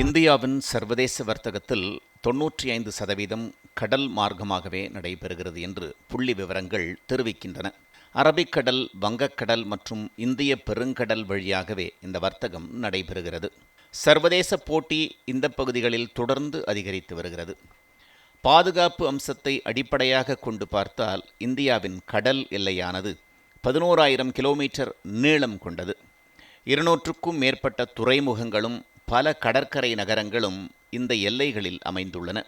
இந்தியாவின் சர்வதேச வர்த்தகத்தில் 95% கடல் மார்க்கமாகவே நடைபெறுகிறது என்று புள்ளி விவரங்கள் தெரிவிக்கின்றன. அரபிக்கடல், வங்கக்கடல் மற்றும் இந்திய பெருங்கடல் வழியாகவே இந்த வர்த்தகம் நடைபெறுகிறது. சர்வதேச போட்டி இந்த பகுதிகளில் தொடர்ந்து அதிகரித்து வருகிறது. பாதுகாப்பு அம்சத்தை அடிப்படையாக கொண்டு பார்த்தால் இந்தியாவின் கடல் எல்லையானது 11,000 கிலோமீட்டர் நீளம் கொண்டது. 200க்கும் மேற்பட்ட துறைமுகங்களும் பல கடற்கரை நகரங்களும் இந்த எல்லைகளில் அமைந்துள்ளன.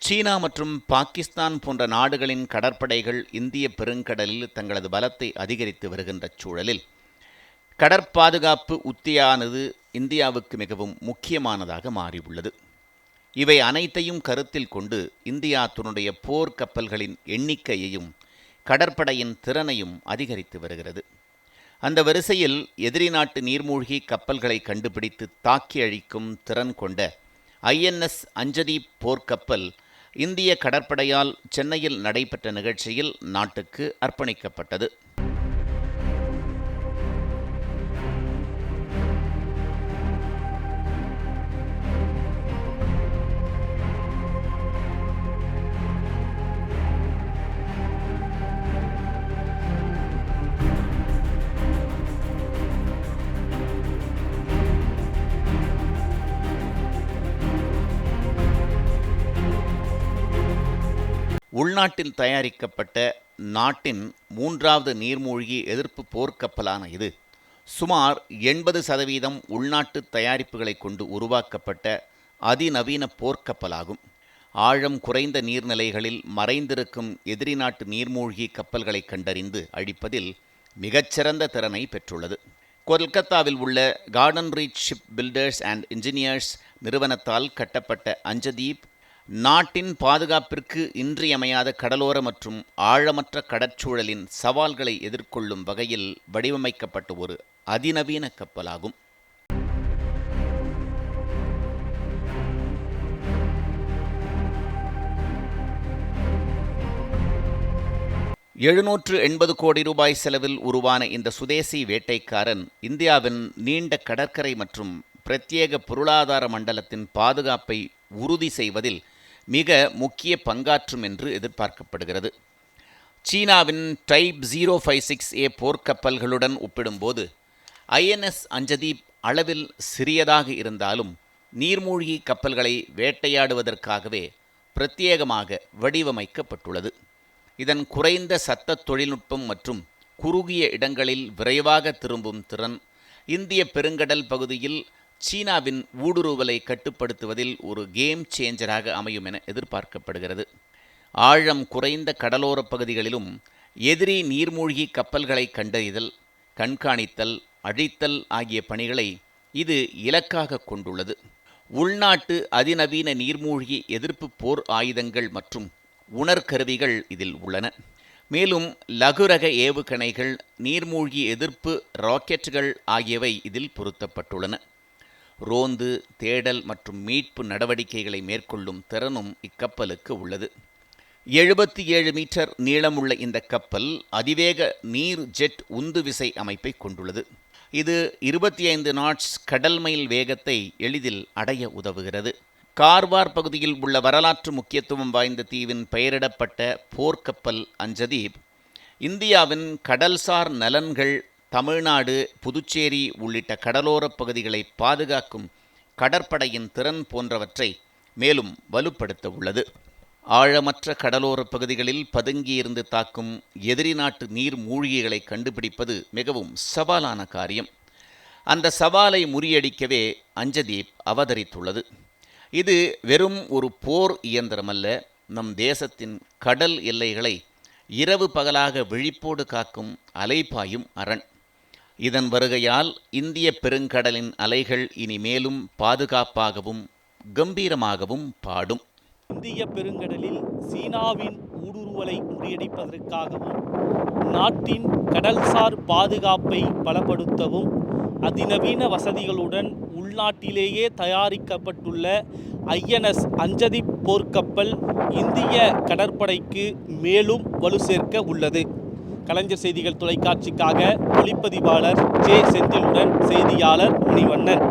சீனா மற்றும் பாகிஸ்தான் போன்ற நாடுகளின் கடற்படைகள் இந்திய பெருங்கடலில் தங்களது பலத்தை அதிகரித்து வருகின்ற சூழலில் கடற்பாதுகாப்பு உத்தியானது இந்தியாவுக்கு மிகவும் முக்கியமானதாக மாறியுள்ளது. இவை அனைத்தையும் கருத்தில் கொண்டு இந்தியா தன்னுடைய போர் கப்பல்களின் எண்ணிக்கையையும் கடற்படையின் திறனையும் அதிகரித்து வருகிறது. அந்த வரிசையில் எதிரி நாட்டு நீர்மூழ்கி கப்பல்களை கண்டுபிடித்து தாக்கி அழிக்கும் திறன் கொண்ட INS அஞ்சதீப் போர்க்கப்பல் இந்திய கடற்படையால் சென்னையில் நடைபெற்ற நிகழ்ச்சியில் நாட்டுக்கு அர்ப்பணிக்கப்பட்டது. உள்நாட்டில் தயாரிக்கப்பட்ட நாட்டின் 3வது நீர்மூழ்கி எதிர்ப்பு போர்க்கப்பலான இது சுமார் 80% உள்நாட்டு தயாரிப்புகளை கொண்டு உருவாக்கப்பட்ட அதிநவீன போர்க்கப்பலாகும். ஆழம் குறைந்த நீர்நிலைகளில் மறைந்திருக்கும் எதிரி நாட்டு நீர்மூழ்கி கப்பல்களை கண்டறிந்து அழிப்பதில் மிகச்சிறந்த திறனை பெற்றுள்ளது. கொல்கத்தாவில் உள்ள garden reach ship builders and engineers நிறுவனத்தால் கட்டப்பட்ட அஞ்சதீப் நாட்டின் பாதுகாப்பிற்கு இன்றியமையாத கடலோர மற்றும் ஆழமற்ற கடற்சூழலின் சவால்களை எதிர்கொள்ளும் வகையில் வடிவமைக்கப்பட்ட ஒரு அதிநவீன கப்பலாகும். ₹780 கோடி செலவில் உருவான இந்த சுதேசி வேட்டைக்காரன் இந்தியாவின் நீண்ட கடற்கரை மற்றும் பிரத்யேக பொருளாதார மண்டலத்தின் பாதுகாப்பை உறுதி செய்வதில் மிக முக்கிய பங்காற்றும் என்று எதிர்பார்க்கப்படுகிறது. சீனாவின் டைப் 056A போர்க்கப்பல்களுடன் ஒப்பிடும்போது INS அஞ்சதீப் அளவில் சிறியதாக இருந்தாலும் நீர்மூழ்கி கப்பல்களை வேட்டையாடுவதற்காகவே பிரத்யேகமாக வடிவமைக்கப்பட்டுள்ளது. இதன் குறைந்த சத்த தொழில்நுட்பம் மற்றும் குறுகிய இடங்களில் விரைவாக திரும்பும் திறன் இந்திய பெருங்கடல் பகுதியில் சீனாவின் ஊடுருவலை கட்டுப்படுத்துவதில் ஒரு கேம் சேஞ்சராக அமையும் என எதிர்பார்க்கப்படுகிறது. ஆழம் குறைந்த கடலோர பகுதிகளிலும் எதிரி நீர்மூழ்கி கப்பல்களை கண்டறிதல், கண்காணித்தல், அழித்தல் ஆகிய பணிகளை இது இலக்காக கொண்டுள்ளது. உள்நாட்டு அதிநவீன நீர்மூழ்கி எதிர்ப்பு போர் ஆயுதங்கள் மற்றும் உணர்கருவிகள் இதில் உள்ளன. மேலும் லகுரக ஏவுகணைகள், நீர்மூழ்கி எதிர்ப்பு ராக்கெட்டுகள் ஆகியவை இதில் பொருத்தப்பட்டுள்ளன. ரோந்து, தேடல் மற்றும் மீட்பு நடவடிக்கைகளை மேற்கொள்ளும் திறனும் இக்கப்பலுக்கு உள்ளது. 77 மீட்டர் நீளமுள்ள இந்த கப்பல் அதிவேக நீர் ஜெட் உந்து விசை அமைப்பை கொண்டுள்ளது. இது 25 நாட்ஸ் கடல் மைல் வேகத்தை எளிதில் அடைய உதவுகிறது. கார்வார் பகுதியில் உள்ள வரலாற்று முக்கியத்துவம் வாய்ந்த தீவின் பெயரிடப்பட்ட போர்க்கப்பல் அஞ்சதீப் இந்தியாவின் கடல்சார் நலன்கள், தமிழ்நாடு, புதுச்சேரி உள்ளிட்ட கடலோரப் பகுதிகளை பாதுகாக்கும் கடற்படையின் திறன் போன்றவற்றை மேலும் வலுப்படுத்த உள்ளது. ஆழமற்ற கடலோரப் பகுதிகளில் பதுங்கியிருந்து தாக்கும் எதிரி நாட்டு நீர் மூழ்கிகளை கண்டுபிடிப்பது மிகவும் சவாலான காரியம். அந்த சவாலை முறியடிக்கவே அஞ்சதீப் அவதரித்துள்ளது. இது வெறும் ஒரு போர் இயந்திரமல்ல, நம் தேசத்தின் கடல் எல்லைகளை இரவு பகலாக விழிப்போடு காக்கும் அலைபாயும் அரண். இதன் வருகையால் இந்திய பெருங்கடலின் அலைகள் இனி மேலும் பாதுகாப்பாகவும் கம்பீரமாகவும் பாடும். இந்திய பெருங்கடலில் சீனாவின் ஊடுருவலை முறியடிப்பதற்காகவும் நாட்டின் கடல்சார் பாதுகாப்பை பலப்படுத்தவும் அதிநவீன வசதிகளுடன் உள்நாட்டிலேயே தயாரிக்கப்பட்டுள்ள INS அஞ்சதீப் போர்க்கப்பல் இந்திய கடற்படைக்கு மேலும் வலு சேர்க்க உள்ளது. கலைஞர் செய்திகள் தொலைக்காட்சிக்காக ஒளிப்பதிவாளர் ஜே செந்திலுடன் செய்தியாளர் மணிவண்ணன்.